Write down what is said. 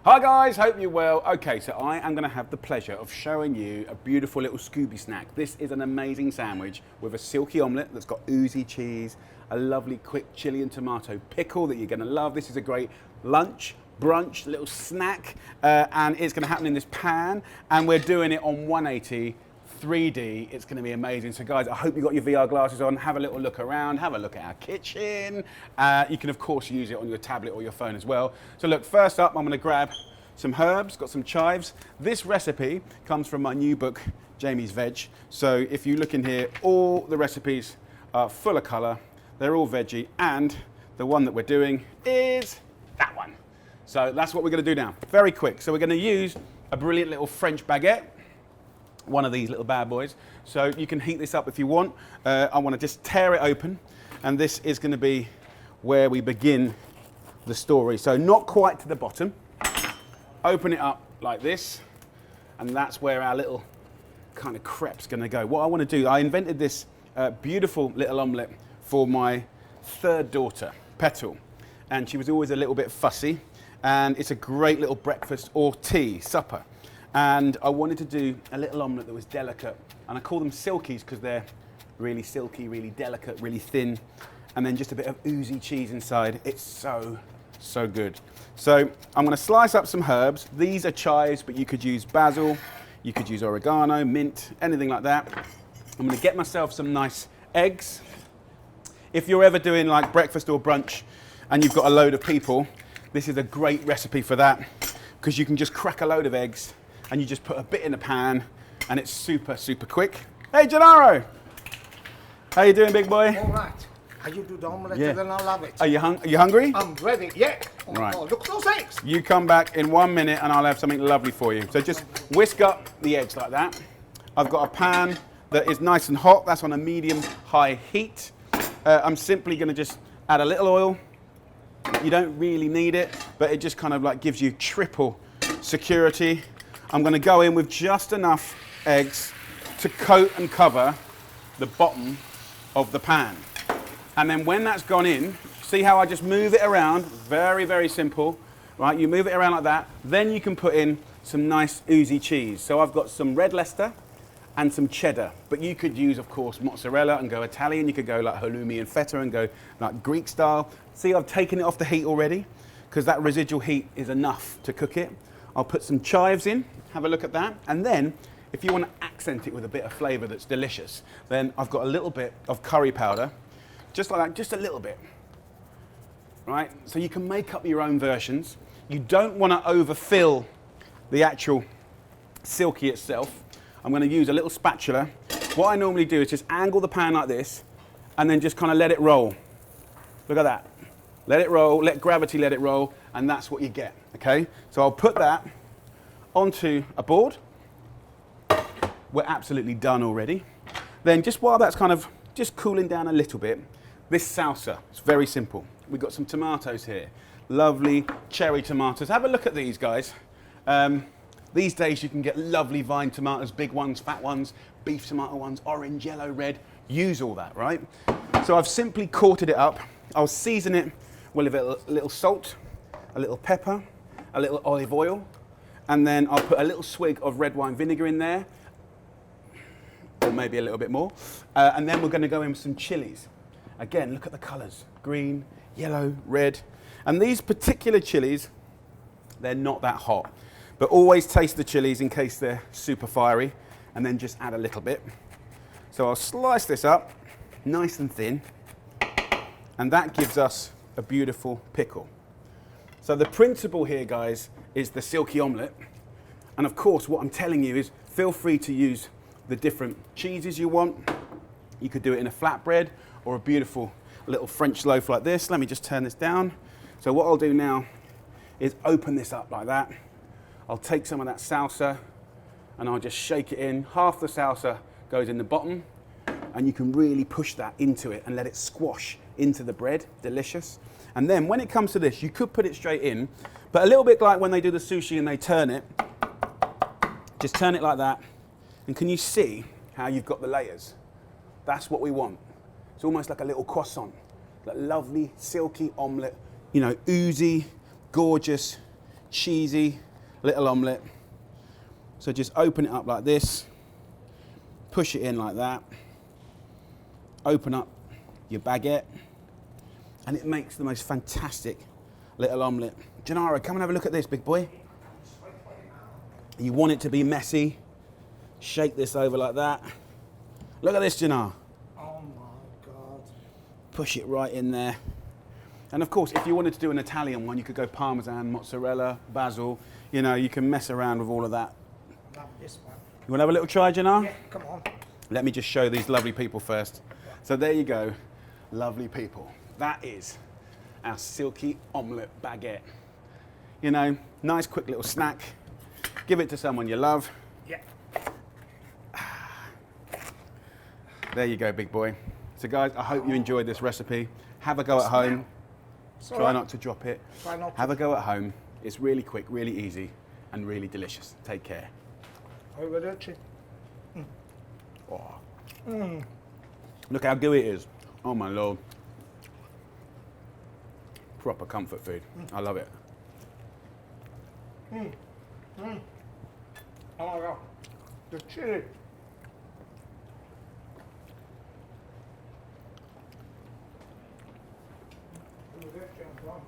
Hi guys, hope you're well. Okay, so I am gonna have the pleasure of showing you a beautiful little Scooby snack. This is an amazing sandwich with a silky omelette that's got oozy cheese, a lovely quick chili and tomato pickle that you're gonna love. This is a great lunch, brunch, little snack, and it's gonna happen in this pan, and we're doing it on 180. 3D, it's going to be amazing. So guys, I hope you got your VR glasses on, have a little look around, have a look at our kitchen. You can of course use it on your tablet or your phone as well. So look, first up, I'm going to grab some herbs, got some chives. This recipe comes from my new book, Jamie's Veg. So if you look in here, all the recipes are full of colour, they're all veggie, and the one that we're doing is that one. So that's what we're going to do now, very quick. So we're going to use a brilliant little French baguette, one of these little bad boys. So you can heat this up if you want. I want to just tear it open, and this is going to be where we begin the story. So not quite to the bottom. Open it up like this, and that's where our little kind of crepe's going to go. What I want to do, I invented this beautiful little omelette for my third daughter, Petal, and she was always a little bit fussy, and it's a great little breakfast or tea, supper. And I wanted to do a little omelette that was delicate, and I call them silkies because they're really silky, really delicate, really thin, and then just a bit of oozy cheese inside. It's so, so good. So I'm going to slice up some herbs. These are chives, but you could use basil, you could use oregano, mint, anything like that. I'm going to get myself some nice eggs. If you're ever doing like breakfast or brunch and you've got a load of people, this is a great recipe for that, because you can just crack a load of eggs and you just put a bit in a pan, and it's super, super quick. Hey, Gennaro! How you doing, big boy? All right. How you do the omelette? Yeah. Then I love it. Are you hungry? I'm ready. Yeah. Oh, Right. oh, look at those eggs. You come back in 1 minute and I'll have something lovely for you. So just whisk up the eggs like that. I've got a pan that is nice and hot. That's on a medium-high heat. I'm simply going to just add a little oil. You don't really need it, but it just kind of like gives you triple security. I'm going to go in with just enough eggs to coat and cover the bottom of the pan. And then when that's gone in, see how I just move it around? Very, very simple, right? You move it around like that. Then you can put in some nice oozy cheese. So I've got some red Leicester and some cheddar, but you could use, of course, mozzarella and go Italian. You could go like halloumi and feta and go like Greek style. See, I've taken it off the heat already, because that residual heat is enough to cook it. I'll put some chives in, have a look at that, and then if you want to accent it with a bit of flavour that's delicious, then I've got a little bit of curry powder, just like that, just a little bit, right? So you can make up your own versions. You don't want to overfill the actual silky itself. I'm going to use a little spatula. What I normally do is just angle the pan like this, and then just kind of let it roll. Look at that. Let it roll, let gravity let it roll, and that's what you get, okay? So I'll put that onto a board. We're absolutely done already. Then just while that's kind of just cooling down a little bit, this salsa, it's very simple. We've got some tomatoes here, lovely cherry tomatoes. Have a look at these, guys. These days you can get lovely vine tomatoes, big ones, fat ones, beef tomato ones, orange, yellow, red. Use all that, right? So I've simply quartered it up. I'll season it with a little salt, a little pepper, a little olive oil, and then I'll put a little swig of red wine vinegar in there, or maybe a little bit more, and then we're going to go in with some chilies. Again, look at the colours, green, yellow, red, and these particular chilies, they're not that hot, but always taste the chilies in case they're super fiery, and then just add a little bit. So I'll slice this up, nice and thin, and that gives us a beautiful pickle. So the principle here, guys, is the silky omelette. And of course, what I'm telling you is feel free to use the different cheeses you want. You could do it in a flatbread or a beautiful little French loaf like this. Let me just turn this down. So what I'll do now is open this up like that. I'll take some of that salsa and I'll just shake it in. Half the salsa goes in the bottom, and you can really push that into it and let it squash into the bread. Delicious. And then when it comes to this, you could put it straight in, but a little bit like when they do the sushi and they turn it, just turn it like that. And can you see how you've got the layers? That's what we want. It's almost like a little croissant, that lovely silky omelette, you know, oozy, gorgeous, cheesy little omelette. So just open it up like this, push it in like that, open up your baguette, and it makes the most fantastic little omelette. Gennaro, come and have a look at this, big boy. You want it to be messy, shake this over like that. Look at this, Gennaro. Oh my God. Push it right in there. And of course, if you wanted to do an Italian one, you could go Parmesan, mozzarella, basil. You know, you can mess around with all of that. Love this one. You want to have a little try, Gennaro? Yeah, come on. Let me just show these lovely people first. So there you go, lovely people. That is our silky omelette baguette. You know, nice quick little snack. Give it to someone you love. Yeah. There you go, big boy. So guys, I hope you enjoyed this recipe. Have a go at home. Try not to drop it. Try not to. Have a go at home. It's really quick, really easy, and really delicious. Take care. Arrivederci. Oh. Look how gooey it is. Oh my Lord. Proper comfort food. I love it. Oh my God. The chili. Arrivederci, Antoine.